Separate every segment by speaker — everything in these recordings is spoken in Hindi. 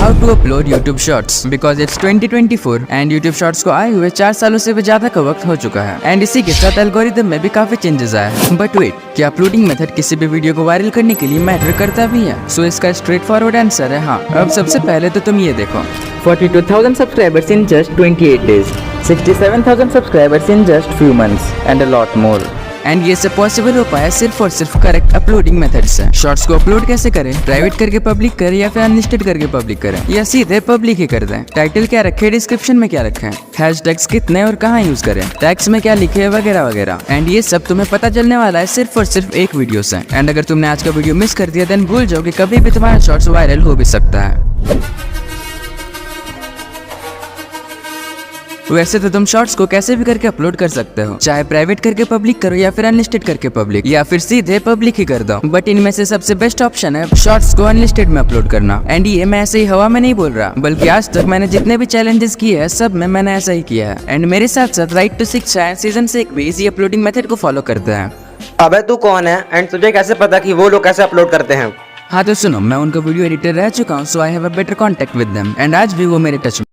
Speaker 1: How to upload YouTube shorts because it's 2024 and YouTube shorts को आए हुए 4 सालों से भी ज्यादा का वक्त हो चुका है एंड इसी के साथ एल्गोरिथम में भी काफी चेंजेस आए हैं। बट वेट, क्या अपलोडिंग मेथड किसी भी वीडियो को वायरल करने के लिए मैटर करता भी है? सो इसका स्ट्रेट फॉरवर्ड आंसर है हाँ। अब सबसे पहले तो तुम ये देखो, 42,000 subscribers in just 28 days, 67,000 subscribers in just few months and a lot more। And ये सब पॉसिबल हो पाया सिर्फ और सिर्फ करेक्ट अपलोडिंग मेथड से। शॉर्ट्स को अपलोड कैसे करें? प्राइवेट करके पब्लिक करें या फिर अनलिस्टेड करके पब्लिक करें या सीधे पब्लिक ही कर दें? टाइटल क्या रखे, डिस्क्रिप्शन में क्या रखें, हैशटैग्स कितने और कहाँ यूज करें, टैग्स में क्या लिखे वगैरह वगैरह। एंड ये सब तुम्हें पता चलने वाला है सिर्फ और सिर्फ एक वीडियो से। एंड अगर तुमने आज का वीडियो मिस कर दिया देन भूल जाओ कि कभी भी तुम्हारा शॉर्ट्स वायरल हो भी सकता है। वैसे तो तुम शॉर्ट्स को कैसे भी करके अपलोड कर सकते हो, चाहे प्राइवेट करके पब्लिक करो या फिर अनलिस्टेड करके पब्लिक या फिर सीधे पब्लिक ही कर दो। बट इनमें से सबसे बेस्ट ऑप्शन है शॉर्ट्स को अनलिस्टेड में अपलोड करना। एंड ये मैं ऐसे ही हवा में नहीं बोल रहा, बल्कि आज तक मैंने जितने भी चैलेंजेस किए हैं सब में मैंने ऐसा ही किया है। एंड मेरे साथ साथ राइट टू शिक्षा सीजन से एक भी इसी अपलोडिंग मेथड को फॉलो करते हैं।
Speaker 2: अबे तू कौन है एंड तुझे कैसे पता कि वो लोग कैसे अपलोड करते हैं?
Speaker 1: हाँ तो सुनो, मैं उनका वीडियो एडिटर रह चुका हूँ, so I have a better contact with them and आज भी वो मेरे टच में।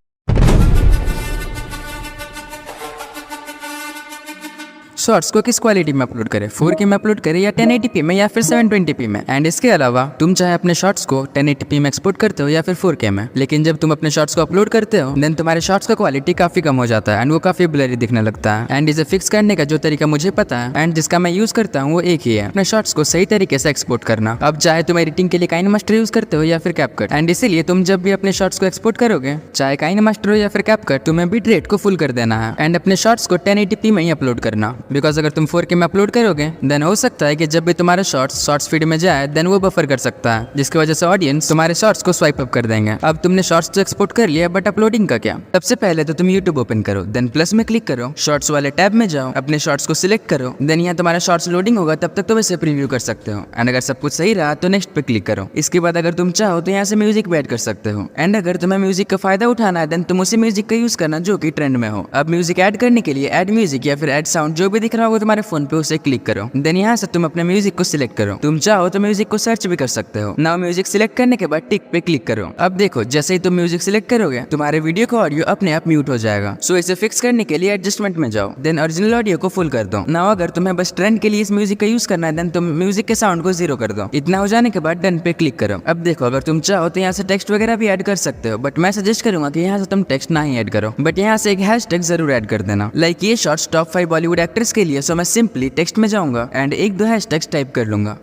Speaker 1: शॉर्ट्स को किस क्वालिटी में अपलोड करें, 4K में अपलोड करें या 1080p में या फिर 720p में? एंड इसके अलावा तुम चाहे अपने शॉर्ट्स को 1080p में एक्सपोर्ट करते हो या फिर 4K में, लेकिन जब तुम अपने शॉर्ट्स को अपलोड करते हो देन तुम्हारे शॉर्ट्स का क्वालिटी काफी कम हो जाता है एंड वो काफी ब्लरी दिखने लगता है। एंड इसे फिक्स करने का जो तरीका मुझे पता है एंड जिसका मैं यूज करता हूँ वो एक ही है, अपने शॉर्ट्स को सही तरीके से एक्सपोर्ट करना। अब चाहे तुम एडिटिंग के लिए काइनमास्टर यूज करते हो या फिर कैपकट, एंड इसीलिए तुम जब भी अपने शॉर्ट्स को एक्सपोर्ट करोगे चाहे काइनमास्टर हो या फिर कैपकट, तुम्हें बिट रेट को फुल कर देना है एंड अपने शॉर्ट्स को 1080p में ही अपलोड करना। बिकॉज अगर तुम 4K में अपलोड करोगे देन हो सकता है कि जब भी तुम्हारा शॉर्ट्स फीड में जाए देन वो बफर कर सकता है, जिसकी वजह से ऑडियंस तुम्हारे शॉर्ट्स को स्वाइप अप कर देंगे। अब तुमने शॉर्ट्स तो एक्सपोर्ट कर लिया बट अपलोडिंग का क्या? सबसे पहले तो तुम यूट्यूब ओपन करो, देन प्लस में क्लिक करो, शॉर्ट्स वाले टैब में जाओ, अपने शॉर्ट्स को सिलेक्ट करो, देन यहाँ तुम्हारा शॉर्ट्स लोडिंग होगा, तब तक तुम इसे प्रीव्यू कर सकते हो। एंड अगर सब कुछ सही रहा तो नेक्स्ट पे क्लिक करो। इसके बाद अगर तुम चाहो तो यहाँ से म्यूजिक भी ऐड कर सकते हो। एंड अगर तुम्हें म्यूजिक का फायदा उठाना है देन तुम उसी म्यूजिक का यूज करना जो कि ट्रेंड में हो। अब म्यूजिक ऐड करने के लिए ऐड म्यूजिक या फिर ऐड साउंड जो भी दिख रहा होगा तुम्हारे फोन पे उसे क्लिक करो। देन यहाँ से तुम अपने म्यूजिक को सिलेक्ट करो। तुम चाहो तो म्यूजिक को सर्च भी कर सकते हो। नाउ म्यूजिक सिलेक्ट करने के बाद टिक पे क्लिक करो। अब देखो जैसे ही तुम म्यूजिक सिलेक्ट करोगे तुम्हारे वीडियो का ऑडियो अपने आप म्यूट हो जाएगा। सो इसे फिक्स करने के लिए एडजस्टमेंट में जाओ, देन ओरिजिनल ऑडियो को फुल कर दो। नाउ अगर तुम्हें बस ट्रेंड के लिए इस म्यूजिक का यूज करना है देन तुम म्यूजिक के साउंड को 0 कर दो। इतना हो जाने के बाद डन पे क्लिक करो। अब देखो अगर तुम चाहो तो यहाँ से टेक्स्ट वगैरह भी ऐड कर सकते हो, बट मैं सजेस्ट करूंगा कि यहाँ से तुम टेक्स्ट ना ही ऐड करो, बट यहाँ से एक हैशटैग जरूर ऐड कर देना। लाइक ये शॉर्ट्स टॉप 5 बॉलीवुड एक्टर्स के लिए, सो मैं सिंपली टेक्स्ट में जाऊंगा एंड 1-2 हैशटैग्स टाइप कर लूंगा।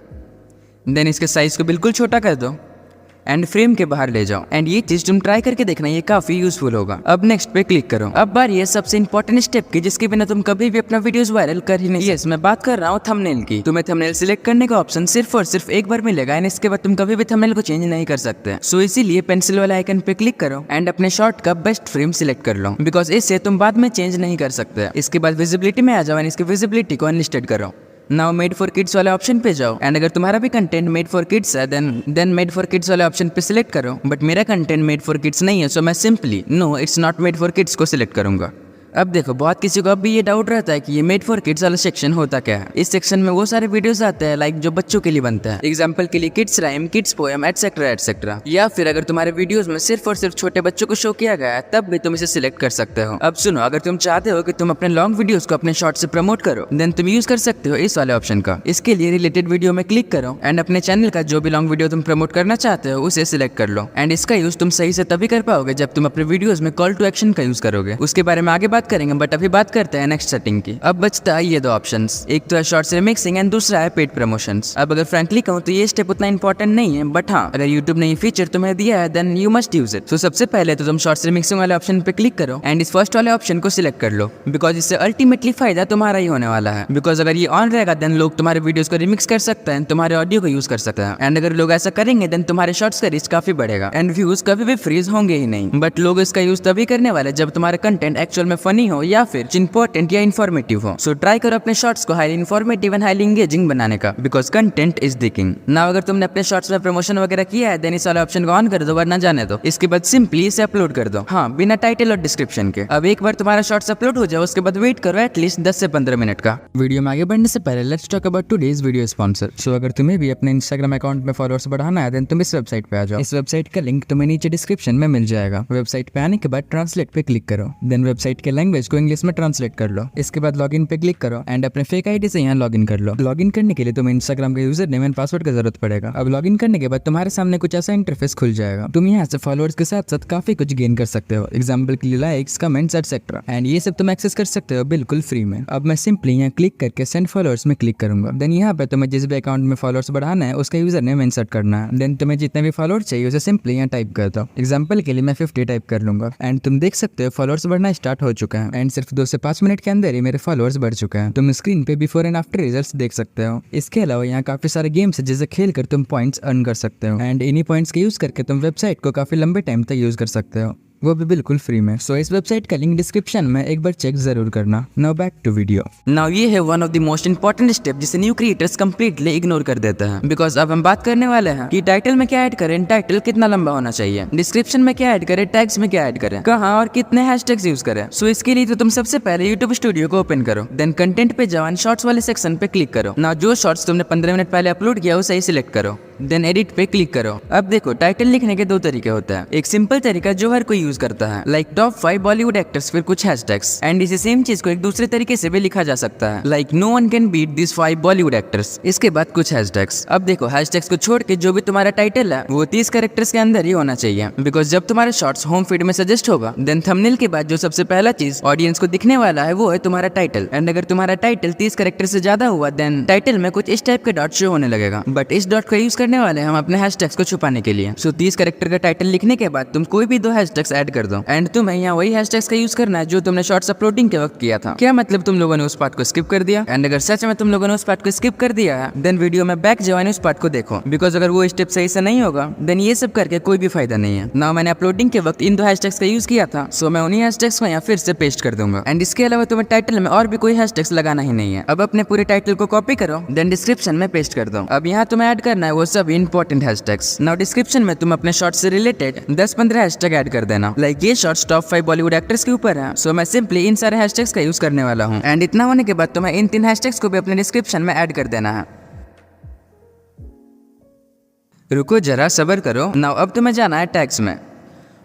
Speaker 1: देन इसके साइज को बिल्कुल छोटा कर दो एंड फ्रेम के बाहर ले जाओ। एंड ये चीज तुम ट्राई करके देखना, ये काफी यूजफुल होगा। अब नेक्स्ट पे क्लिक करो। अब बार ये सबसे इंपॉर्टेंट स्टेप की जिसके बिना तुम कभी भी अपना वीडियोस वायरल कर ही नहीं। यस, मैं बात कर रहा हूँ थंबनेल की। तुम्हें थंबनेल सिलेक्ट करने का ऑप्शन सिर्फ और सिर्फ एक बार मिलेगा एंड इसके बाद तुम कभी भी थंबनेल को चेंज नहीं कर सकते। सो इसीलिए पेंसिल वाला आइकन पे क्लिक करो एंड अपने शॉर्ट का बेस्ट फ्रेम सिलेक्ट कर लो, बिकॉज इससे तुम बाद में चेंज नहीं कर सकते। इसके बाद विजिबिलिटी में आ जाओ एंड इसकी विजिबिलिटी को अनलिस्टेड करो। नाउ मेड फॉर किड्स वाले ऑप्शन पे जाओ एंड अगर तुम्हारा भी कंटेंट मेड फॉर किड्स है देन मेड फॉर किड्स वाले ऑप्शन पे सिलेक्ट करो। बट मेरा कंटेंट मेड फॉर किड्स नहीं है, सो मैं simply no it's not made for kids को सिलेक्ट करूंगा। अब देखो बहुत किसी को अब भी ये डाउट रहता है कि ये मेड फॉर किड्स वाला सेक्शन होता क्या है। इस सेक्शन में वो सारे वीडियोस आते हैं लाइक जो बच्चों के लिए बनते हैं, एग्जांपल के लिए kids rhyme, kids poem etcetera etcetera. या फिर अगर तुम्हारे वीडियोस में सिर्फ और सिर्फ छोटे बच्चों को शो किया गया है तब भी तुम इसे सिलेक्ट कर सकते हो। अब सुनो, अगर तुम चाहते हो कि तुम अपने लॉन्ग वीडियोस को अपने शॉर्ट से प्रमोट करो देन तुम यूज कर सकते हो इस वाले ऑप्शन का। इसके लिए रिलेटेड वीडियो में क्लिक करो एंड अपने चैनल का जो भी लॉन्ग वीडियो तुम प्रमोट करना चाहते हो उसे सिलेक्ट कर लो। एंड इसका यूज तुम सही से तभी कर पाओगे जब तुम अपने वीडियोस में कॉल टू एक्शन का यूज करोगे। उसके बारे में आगे बात करेंगे, बट अभी बात करते हैं नेक्स्ट सेटिंग की। अब बचता है ये 2 ऑप्शंस, एक तो है शॉर्ट्स रिमिक्सिंग एंड दूसरा है पेड प्रमोशंस। अब अगर फ्रैंकली कहूं तो ये स्टेप उतना इंपॉर्टेंट नहीं है, बट हाँ अगर यूट्यूब ने ये फीचर तुम्हें दिया है then you must use it. तो सबसे पहले तो तुम शॉर्ट्स रिमिक्सिंग वाले ऑप्शन पे क्लिक करो एंड इस फर्स्ट वाले ऑप्शन को सिलेक्ट कर लो, बिकॉज इससे अल्टीमेटली फायदा तुम्हारा ही होने वाला है। बिकॉज अगर ये ऑन रहेगा देन लोग तुम्हारे वीडियोस को रिमिक्स कर सकते हैं, तुम्हारे ऑडियो को यूज कर सकते हैं। एंड अगर लोग ऐसा करेंगे देन तुम्हारे शॉर्ट्स का रीच काफी बढ़ेगा एंड व्यूज कभी भी फ्रीज होंगे ही नहीं। बट लोग इसका यूज तभी करने वाले जब तुम्हारा कंटेंट एक्चुअल में फनी हो या फिर इंपॉर्टेंट या इन्फॉर्मेटिव हो। सो ट्राई करो अपने शॉर्ट्स को highly informative and highly engaging बनाने का, because content is the king. Now अगर तुमने अपने शॉर्ट्स में प्रमोशन वगैरह किया है देन इस वाले ऑप्शन को ऑन कर दो, वरना जाने दो। इसके बाद सिंपली इसे अपलोड कर दो, हाँ, बिना टाइटल और डिस्क्रिप्शन के। अब एक बार तुम्हारा शॉर्ट्स अपलोड हो जाए उसके बाद वेट करो एटलीस्ट 10 से 15 मिनट का। वीडियो में आगे बढ़ने से पहले let's talk about today's video sponsor. So अगर तुम्हें भी अपने इंस्टाग्राम अकाउंट में फॉलोअर्स बढ़ाना है देन तुम इस वेबसाइट पे आ जाओ। इस वेबसाइट का लिंक तुम्हें नीचे डिस्क्रिप्शन में मिल जाएगा। वेबसाइट पे आने के बाद ट्रांसलेट पे क्लिक करो, देन वेबसाइट के लैंग्वेज को इंग्लिश में ट्रांसलेट कर लो। इसके बाद लॉगिन पे क्लिक करो एंड अपने फेक आईडी से यहाँ लॉगिन कर लो। लॉगिन करने के लिए तुम्हें इंस्टाग्राम का यूजर नेम एंड पासवर्ड की जरूरत पड़ेगा। अब लॉगिन करने के बाद तुम्हारे सामने कुछ ऐसा इंटरफेस खुल जाएगा। तुम यहाँ से फॉलोअर्स के साथ साथ काफी कुछ गेन कर सकते हो, एग्जाम्पल के लिए लाइक्स, कमेंट्स एटसेट्रा, एंड ये सब तुम एक्सेस कर सकते हो बिल्कुल फ्री में। अब मैं सिंपली यहाँ क्लिक करके सेंड फॉलोअर्स में क्लिक करूंगा। देन यहाँ पे तुम्हें जिस भी अकाउंट में फॉलोअर्स बढ़ाना है उसका यूजर नेम इंसर्ट करना है। देन तुम्हें जितने भी फॉलोअर्स चाहिए उसे सिंपली यहाँ टाइप कर दो। एग्जाम्पल के लिए मैं 50 टाइप कर लूंगा एंड तुम देख सकते हो फॉलोअर्स बढ़ना स्टार्ट हो चुका है एंड सिर्फ 2 से 5 मिनट के अंदर ही मेरे फॉलोअर्स बढ़ चुके हैं। तुम स्क्रीन पे बिफोर एंड आफ्टर रिजल्ट्स देख सकते हो। इसके अलावा यहाँ काफी सारे गेम्स है जिसे खेल कर तुम पॉइंट्स अर्न कर सकते हो एंड इन्हीं पॉइंट्स के यूज करके तुम वेबसाइट को काफी लंबे टाइम तक यूज कर सकते हो, वो भी बिल्कुल फ्री में। सो इस वेबसाइट का लिंक डिस्क्रिप्शन में एक बार चेक जरूर करना। Now back to video. Now ये है one of the most important step जिसे न्यू क्रिएटर्स कंप्लीटली इग्नोर कर देते हैं, बिकॉज अब हम बात करने वाले हैं कि टाइटल में क्या ऐड करें, टाइटल कितना लंबा होना चाहिए, डिस्क्रिप्शन में क्या ऐड करें, टैग्स में क्या ऐड करें, कहाँ और कितने हैशटैग्स यूज करें। सो इसके लिए तो तुम सबसे पहले यूट्यूब स्टूडियो को ओपन करो, देन कंटेंट पे जाओ एंड शॉर्ट्स वाले सेक्शन पे क्लिक करो। नाउ जो शॉर्ट्स तुमने 15 मिनट पहले अपलोड किया उसे ही सिलेक्ट करो, देन एडिट पे क्लिक करो। अब देखो टाइटल लिखने के 2 तरीके होते हैं। एक सिंपल तरीका जो हर कोई यूज करता है, लाइक टॉप 5 बॉलीवुड एक्टर्स फिर कुछ हैशटैग्स, एंड इसी सेम चीज को एक दूसरे तरीके से भी लिखा जा सकता है, like no one can beat this 5 Bollywood actors. इसके बाद कुछ हैशटैग्स। अब देखो हैशटैग्स को छोड़ के जो भी तुम्हारा टाइटल है वो 30 कैरेक्टर्स के अंदर ही होना चाहिए, बिकॉज जब तुम्हारा शॉर्ट्स होम फीड में सजेस्ट होगा देन थंबनेल के बाद जो सबसे पहला चीज ऑडियंस को दिखने वाला है वो है तुम्हारा टाइटल। एंड अगर तुम्हारा टाइटल 30 कैरेक्टर से ज्यादा हुआ देन टाइटल में कुछ इस टाइप के डॉट शो होने लगेगा, बट इस डॉट का यूज करने वाले हम अपने हैशटैग्स को छुपाने के लिए। सो 30 कैरेक्टर का टाइटल लिखने के बाद तुम कोई भी 2 हैशटैग्स ऐड कर दो एंड तुम्हें यहाँ वही हैशटैग्स का यूज करना है जो तुमने शॉर्ट्स अपलोडिंग के वक्त किया था। क्या मतलब तुम लोगों ने उस पार्ट को स्किप कर दिया? एंड अगर सच में तुम लोगों ने उस पार्ट को स्किप कर दिया है देन वीडियो में बैक जाओ एंड उस पार्ट को देखो, बिकॉज अगर वो स्टेप सही से नहीं होगा देन ये सब करके कोई भी फायदा नहीं है। नाउ मैंने अपलोडिंग के वक्त इन 2 हैशटैग्स का यूज किया था, सो मैं उन्हीं हैशटैग्स को यहाँ फिर से पेस्ट कर दूंगा। एंड इसके अलावा तुम्हें टाइटल में और भी कोई हैशटैग्स लगाना ही नहीं है। अब अपने पूरे टाइटल को कॉपी करो देन डिस्क्रिप्शन में पेस्ट कर दो। अब यहाँ तुम्हें ऐड करना है वो सब इंपॉर्टेंट हैशटैग्स। नाउ डिस्क्रिप्शन में तुम अपने शॉर्ट से रिलेटेड 10-15 हैशटैग ऐड कर देना, लाइक ये शॉर्ट्स टॉप 5 बॉलीवुड एक्टर्स के ऊपर है, सो मैं सिंपली इन सारे हैशटैग्स का यूज करने वाला हूँ। एंड इतना होने के बाद तुम्हें इन 3 हैशटैग्स को भी अपने डिस्क्रिप्शन में ऐड कर देना है। रुको जरा सब्र करो। नाउ अब तुम्हें जाना है टैग्स में।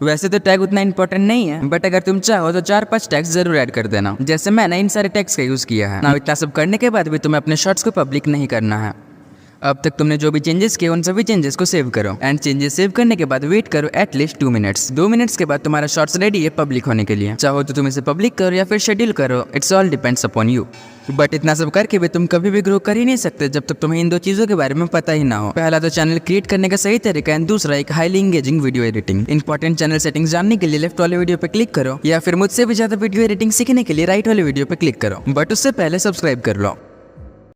Speaker 1: वैसे तो टैग उतना इंपॉर्टेंट नहीं है, बट अगर तुम चाहो तो 4-5 टैग्स जरूर ऐड कर देना, जैसे मैंने इन सारे टैग्स का यूज किया है। नाउ इतना सब करने के बाद भी तुम्हें अपने शॉर्ट्स को पब्लिक नहीं करना है। अब तक तुमने जो भी चेंजेस किए उन सभी चेंजेस को सेव करो एंड चेंजेस सेव करने के बाद वेट करो एटलीस्ट 2 मिनट्स। 2 मिनट्स के बाद तुम्हारा शॉर्ट्स रेडी है पब्लिक होने के लिए। चाहो तो तुम इसे पब्लिक करो या फिर शेड्यूल करो, it's all depends upon you. But इतना सब करके भी तुम कभी भी ग्रो कर ही नहीं सकते जब तक तुम्हें इन 2 चीजों के बारे में पता ही ना हो। पहला तो चैनल क्रिएट करने का सही तरीका एंड दूसरा एक highly engaging video editing. Important channel settings जानने के लिए लेफ्ट वाले वीडियो पे क्लिक करो या फिर मुझसे भी ज्यादा वीडियो एडिटिंग सीखने के लिए राइट वाले वीडियो पे क्लिक करो, बट उससे पहले सब्सक्राइब कर लो।